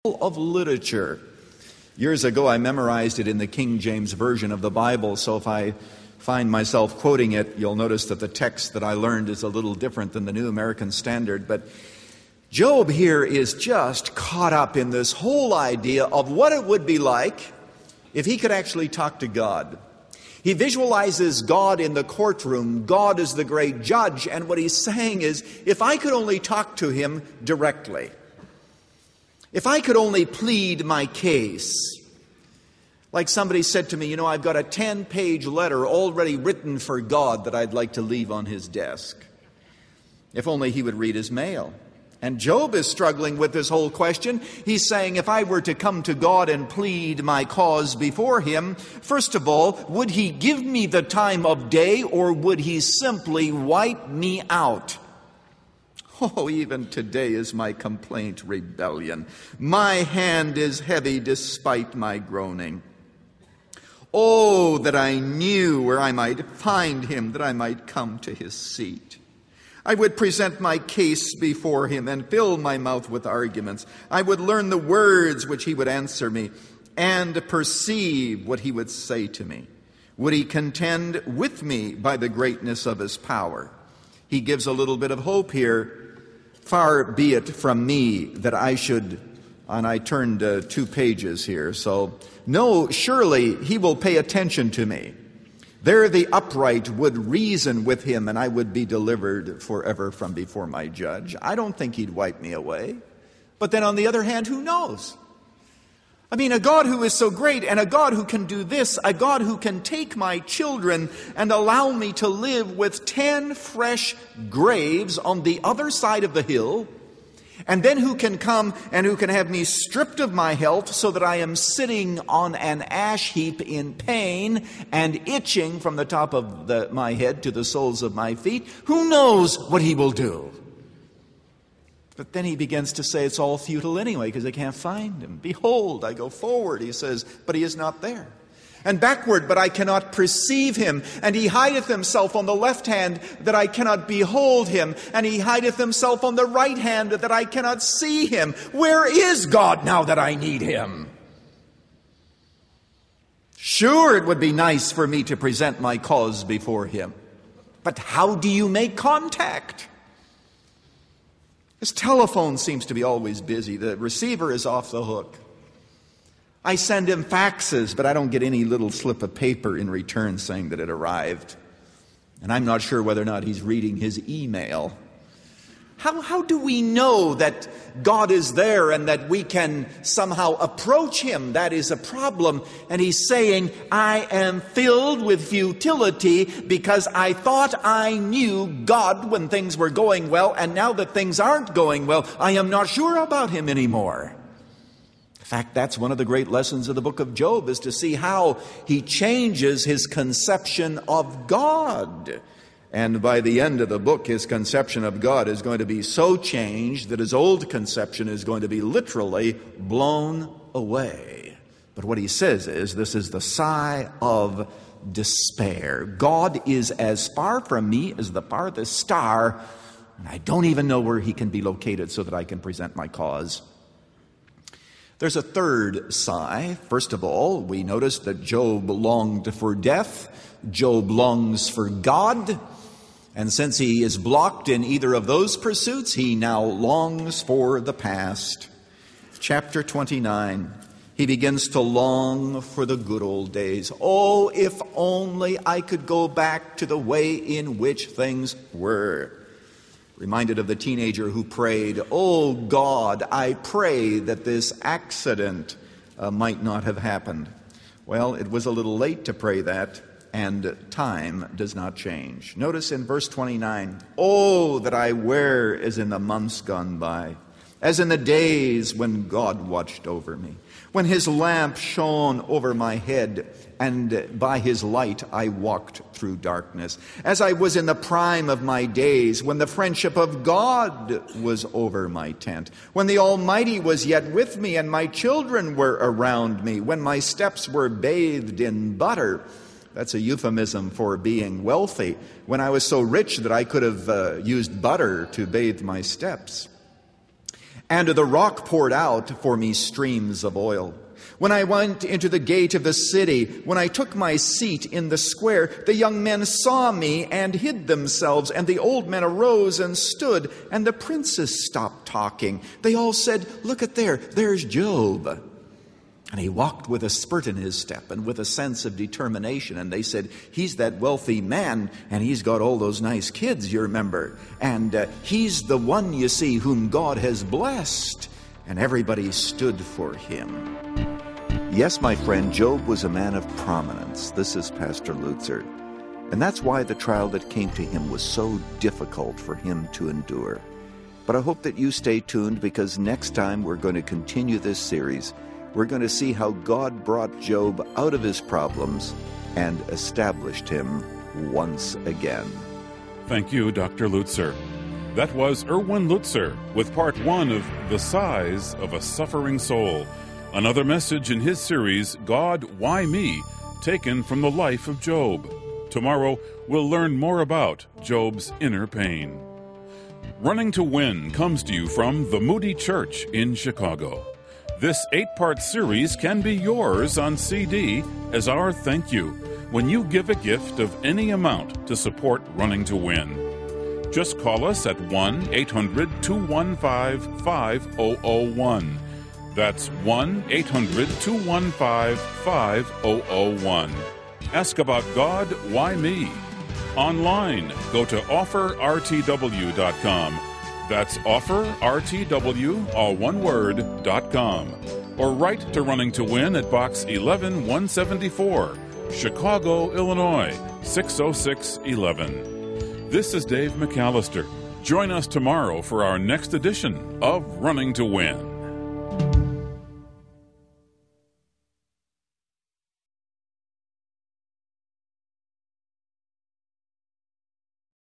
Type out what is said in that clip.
of literature. Years ago, I memorized it in the King James Version of the Bible, so if I find myself quoting it, you'll notice that the text that I learned is a little different than the New American Standard. But Job here is just caught up in this whole idea of what it would be like if he could actually talk to God. He visualizes God in the courtroom. God is the great judge, and what he's saying is, if I could only talk to him directly, if I could only plead my case. Like somebody said to me, I've got a 10-page letter already written for God that I'd like to leave on his desk. If only he would read his mail. And Job is struggling with this whole question. He's saying, if I were to come to God and plead my cause before him, first of all, would he give me the time of day, or would he simply wipe me out? Oh, even today is my complaint rebellion. My hand is heavy despite my groaning. Oh, that I knew where I might find him, that I might come to his seat. I would present my case before him and fill my mouth with arguments. I would learn the words which he would answer me and perceive what he would say to me. Would he contend with me by the greatness of his power? He gives a little bit of hope here. Far be it from me that I should, and I turned 2 pages here, so no, surely he will pay attention to me. There the upright would reason with him, and I would be delivered forever from before my judge. I don't think he'd wipe me away. But then on the other hand, who knows? A God who is so great, and a God who can do this, a God who can take my children and allow me to live with 10 fresh graves on the other side of the hill, and then who can come and who can have me stripped of my health so that I am sitting on an ash heap in pain and itching from the top of my head to the soles of my feet. Who knows what he will do? But then he begins to say it's all futile anyway because I can't find him. Behold, I go forward, he says, but he is not there. And backward, but I cannot perceive him. And he hideth himself on the left hand that I cannot behold him. And he hideth himself on the right hand that I cannot see him. Where is God now that I need him? Sure, it would be nice for me to present my cause before him. But how do you make contact? His telephone seems to be always busy. The receiver is off the hook. I send him faxes, but I don't get any little slip of paper in return saying that it arrived. And I'm not sure whether or not he's reading his email. How do we know that God is there and that we can somehow approach him? That is a problem. And he's saying, I am filled with futility because I thought I knew God when things were going well, and now that things aren't going well, I am not sure about him anymore. In fact, that's one of the great lessons of the book of Job, is to see how he changes his conception of God. And by the end of the book, his conception of God is going to be so changed that his old conception is going to be literally blown away. But what he says is, this is the sigh of despair. God is as far from me as the farthest star, and I don't even know where he can be located so that I can present my cause. There's a third sigh. First of all, we notice that Job longed for death. Job longs for God. And since he is blocked in either of those pursuits, he now longs for the past. Chapter 29, he begins to long for the good old days. Oh, if only I could go back to the way in which things were. Reminded of the teenager who prayed, oh God, I pray that this accident might not have happened. Well, it was a little late to pray that. And time does not change. Notice in verse 29, oh, that I were as in the months gone by, as in the days when God watched over me, when his lamp shone over my head, and by his light I walked through darkness, as I was in the prime of my days, when the friendship of God was over my tent, when the Almighty was yet with me, and my children were around me, when my steps were bathed in butter. That's a euphemism for being wealthy. When I was so rich that I could have used butter to bathe my steps. and the rock poured out for me streams of oil. When I went into the gate of the city, when I took my seat in the square, the young men saw me and hid themselves, and the old men arose and stood, and the princes stopped talking. They all said, "Look at there's Job." And he walked with a spurt in his step and with a sense of determination. And they said, "He's that wealthy man, and he's got all those nice kids, you remember. And he's the one, you see, whom God has blessed." And everybody stood for him. Yes, my friend, Job was a man of prominence. This is Pastor Lutzer. And that's why the trial that came to him was so difficult for him to endure. But I hope that you stay tuned, because next time we're going to continue this series. We're going to see how God brought Job out of his problems and established him once again. Thank you, Dr. Lutzer. That was Erwin Lutzer with part 1 of The Size of a Suffering Soul, another message in his series, God, Why Me?, taken from the life of Job. Tomorrow, we'll learn more about Job's inner pain. Running to Win comes to you from the Moody Church in Chicago. This 8-part series can be yours on CD as our thank you when you give a gift of any amount to support Running to Win. Just call us at 1-800-215-5001. That's 1-800-215-5001. Ask about God, Why Me? Online, go to offerrtw.com. That's offerrtw, all one word, .com. Or write to Running to Win at Box 11174, Chicago, Illinois, 60611. This is Dave McAllister. Join us tomorrow for our next edition of Running to Win.